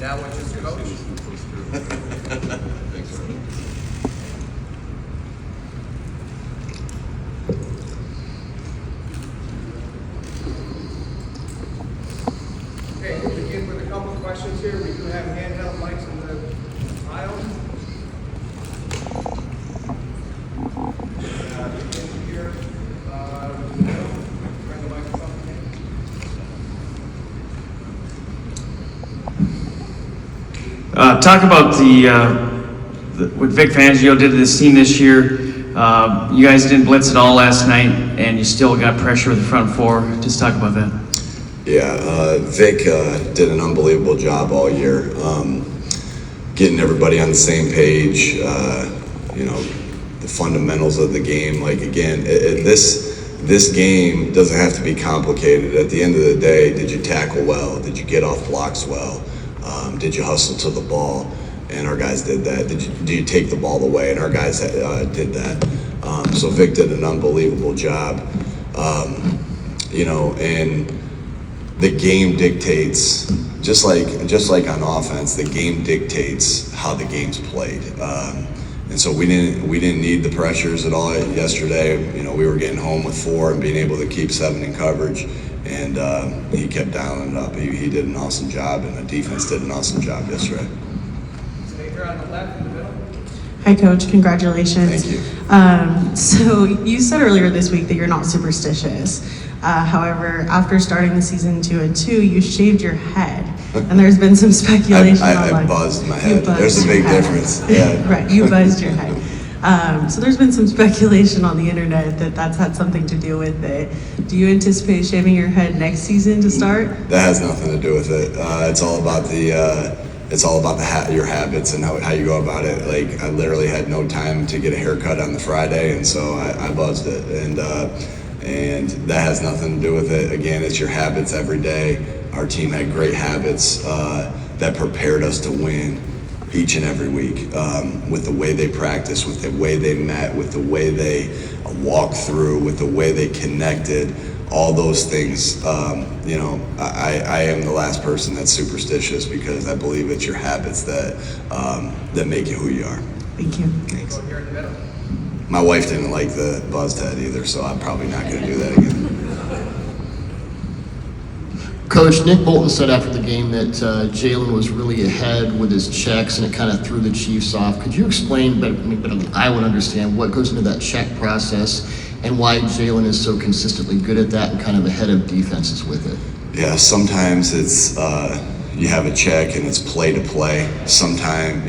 Now it's just coach. Thanks, Ron. Okay, we'll begin with a couple of questions here. We do have handheld mics in the aisle. Begin here. Bring the microphone in. Talk about what Vic Fangio did to this team this year. You guys didn't blitz at all last night, and you still got pressure with the front four. Just talk about that. Yeah, Vic did an unbelievable job all year, getting everybody on the same page. The fundamentals of the game. Like again, this game doesn't have to be complicated. At the end of the day, did you tackle well? Did you get off blocks well? Did you hustle to the ball? And our guys did that. Did you take the ball away? And our guys did that. So Vic did an unbelievable job. And the game dictates, just like on offense, the game dictates how the game's played. And so we didn't need the pressures at all yesterday. We were getting home with 4 and being able to keep 7 in coverage. And he kept dialing it up. He did an awesome job, and the defense did an awesome job yesterday. Stay here on the left in the middle. Hi, Coach. Congratulations. Thank you. So you said earlier this week that you're not superstitious. However, after starting the season 2-2, you shaved your head, and there's been some speculation. I buzzed my head. There's a big difference. Yeah. Right, you buzzed your head. So there's been some speculation on the internet that that's had something to do with it. Do you anticipate shaving your head next season to start? That has nothing to do with it. It's all about your habits and how you go about it. Like I literally had no time to get a haircut on the Friday, and so I buzzed it. And that has nothing to do with it. Again, it's your habits every day. Our team had great habits that prepared us to win each and every week, with the way they practiced, with the way they met, with the way they walked through, with the way they connected, all those things. I am the last person that's superstitious because I believe it's your habits that make you who you are. Thank you. Thanks. Go here in the middle. My wife didn't like the buzzed head either, so I'm probably not going to do that again. Coach, Nick Bolton said after the game that Jalen was really ahead with his checks and it kind of threw the Chiefs off. Could you explain better than I would understand what goes into that check process and why Jalen is so consistently good at that and kind of ahead of defenses with it? Yeah, sometimes it's you have a check and it's play to play. Sometimes,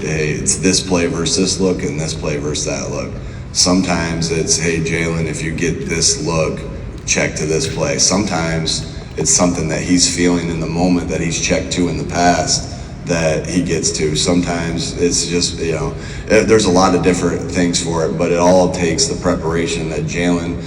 hey, it's this play versus this look and this play versus that look. Sometimes it's, hey, Jalen, if you get this look, check to this play. Sometimes it's something that he's feeling in the moment that he's checked to in the past that he gets to. Sometimes it's just, there's a lot of different things for it, but it all takes the preparation that Jalen,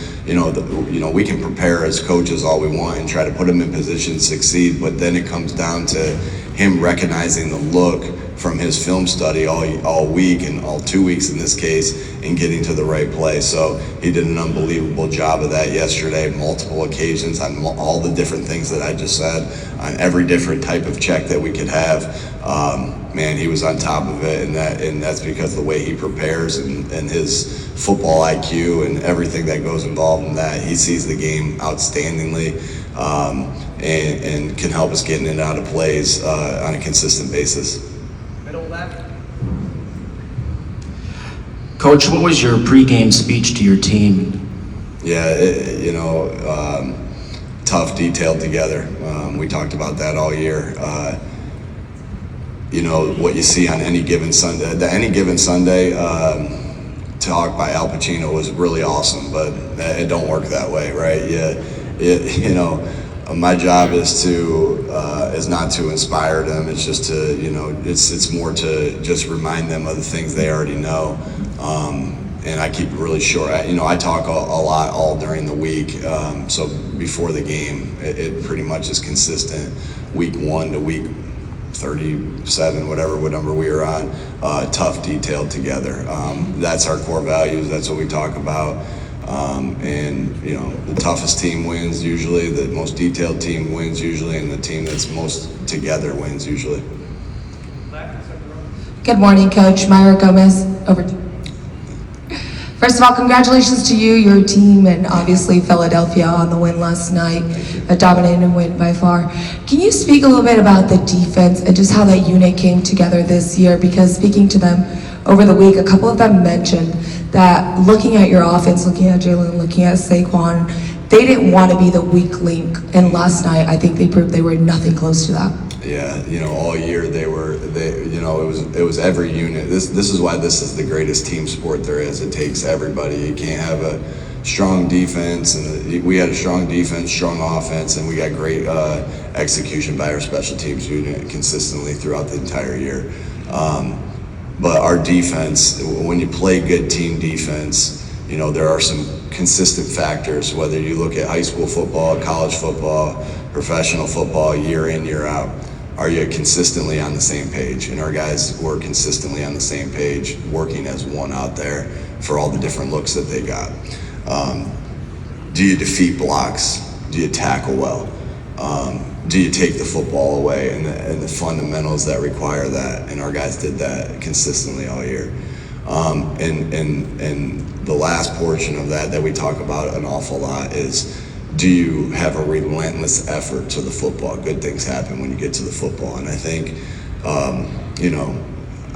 we can prepare as coaches all we want and try to put him in position to succeed, but then it comes down to him recognizing the look from his film study all week and all 2 weeks in this case and getting to the right play. So he did an unbelievable job of that yesterday, multiple occasions on all the different things that I just said, on every different type of check that we could have. Man, he was on top of it, and that's because of the way he prepares and his football IQ and everything that goes involved in that. He sees the game outstandingly and can help us get in and out of plays on a consistent basis. Middle left. Coach, what was your pregame speech to your team? Yeah, tough, detailed together. We talked about that all year. What you see on any given Sunday. The any given Sunday talk by Al Pacino was really awesome, but it don't work that way, right? My job is not to inspire them. It's just to, it's more to just remind them of the things they already know. And I keep it really short. I talk a lot all during the week. So before the game, it pretty much is consistent. Week 1 to week 37, whatever number we were on, tough, detailed together. That's our core values. That's what we talk about. The toughest team wins usually, the most detailed team wins usually, and the team that's most together wins usually. Good morning, Coach. Myra Gomez, over to you. First of all, congratulations to you, your team, and obviously Philadelphia on the win last night, a dominating win by far. Can you speak a little bit about the defense and just how that unit came together this year? Because speaking to them over the week, a couple of them mentioned that looking at your offense, looking at Jalen, looking at Saquon, they didn't want to be the weak link. And last night, I think they proved they were nothing close to that. Yeah, all year it was every unit. This is why this is the greatest team sport there is. It takes everybody. You can't have a strong defense, and we had a strong defense, strong offense, and we got great execution by our special teams unit consistently throughout the entire year. But our defense, when you play good team defense, there are some consistent factors, whether you look at high school football, college football, professional football, year in, year out. Are you consistently on the same page? And our guys were consistently on the same page, working as one out there for all the different looks that they got. Do you defeat blocks? Do you tackle well? Do you take the football away? And the fundamentals that require that. And our guys did that consistently all year. And the last portion of that we talk about an awful lot is, do you have a relentless effort to the football? Good things happen when you get to the football. And I think,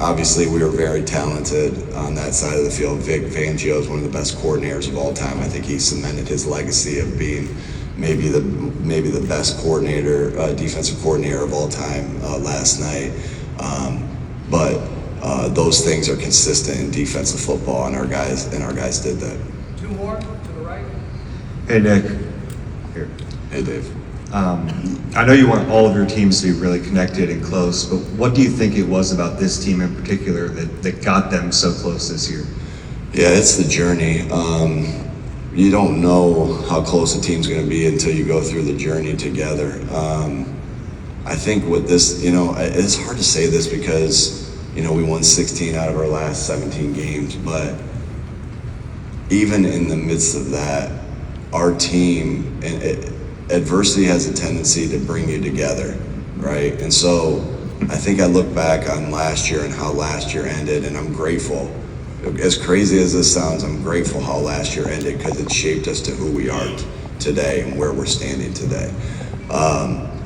obviously we were very talented on that side of the field. Vic Fangio is one of the best coordinators of all time. I think he cemented his legacy of being maybe the best coordinator, defensive coordinator of all time last night. But those things are consistent in defensive football, and our guys did that. Two more to the right. Hey, Nick. Here. Hey, Dave. I know you want all of your teams to be really connected and close, but what do you think it was about this team in particular that got them so close this year? Yeah, it's the journey. You don't know how close a team's going to be until you go through the journey together. I think with this, it's hard to say this because, we won 16 out of our last 17 games, but even in the midst of that, our team, and adversity has a tendency to bring you together, right? And so I think I look back on last year and how last year ended, and I'm grateful. As crazy as this sounds, I'm grateful how last year ended because it shaped us to who we are today and where we're standing today.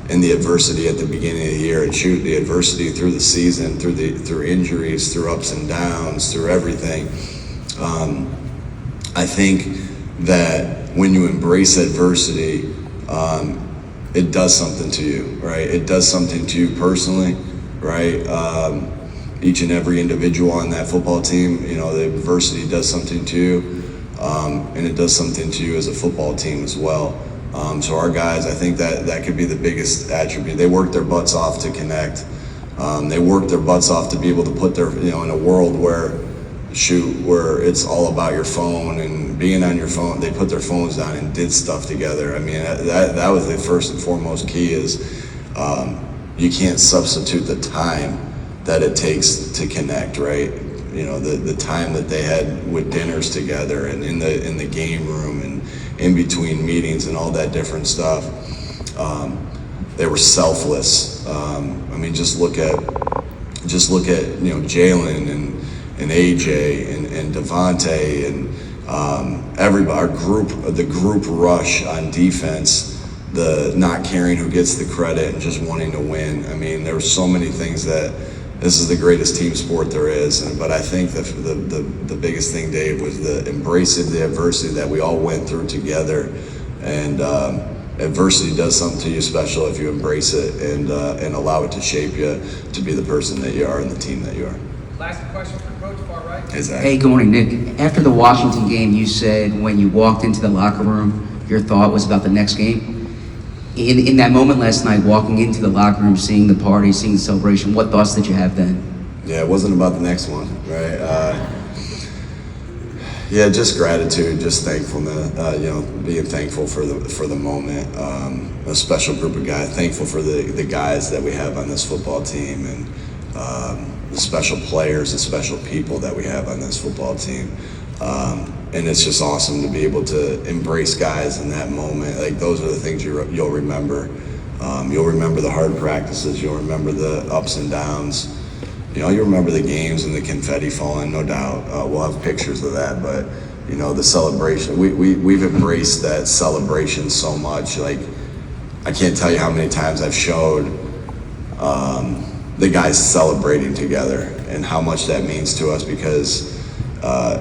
And the adversity at the beginning of the year, and the adversity through the season, through injuries, through ups and downs, through everything. I think that when you embrace adversity, it does something to you, right? It does something to you personally, right? Each and every individual on that football team, the adversity does something to you, and it does something to you as a football team as well. So our guys, I think that could be the biggest attribute. They work their butts off to connect. They work their butts off to be able to put their, in a world where it's all about your phone and being on your phone, they put their phones down and did stuff together. I mean, that was the first and foremost key is you can't substitute the time that it takes to connect, right? The time that they had with dinners together and in the game room and in between meetings and all that different stuff. They were selfless. Just look at Jalen and AJ and Devontae and everybody, the group rush on defense, the not caring who gets the credit and just wanting to win. There were so many things that this is the greatest team sport there is. But I think the biggest thing, Dave, was the embracing the adversity that we all went through together. And adversity does something to you special if you embrace it and allow it to shape you to be the person that you are and the team that you are. Last question for Coach, far right. Exactly. Hey, good morning, Nick. After the Washington game, you said when you walked into the locker room, your thought was about the next game. In that moment last night, walking into the locker room, seeing the party, seeing the celebration, what thoughts did you have then? Yeah, it wasn't about the next one, right? Just gratitude, just thankfulness. Being thankful for the moment. A special group of guys. Thankful for the guys that we have on this football team and the special players, the special people that we have on this football team. And it's just awesome to be able to embrace guys in that moment. Like, those are the things you'll remember. You'll remember the hard practices. You'll remember the ups and downs. you know, you remember the games and the confetti falling, no doubt. We'll have pictures of that, but you know, the celebration, we've embraced that celebration so much. Like, I can't tell you how many times I've showed the guys celebrating together and how much that means to us, because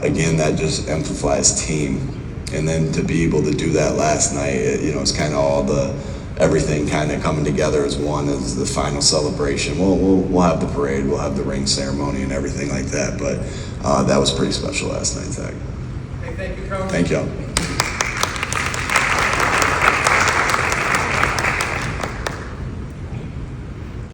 again, that just amplifies team. And then to be able to do that last night, you know, it's kind of all everything kind of coming together as one, as the final celebration. We'll have the parade, we'll have the ring ceremony and everything like that, but that was pretty special last night, Zach. Hey, thank you, Coach. Thank you.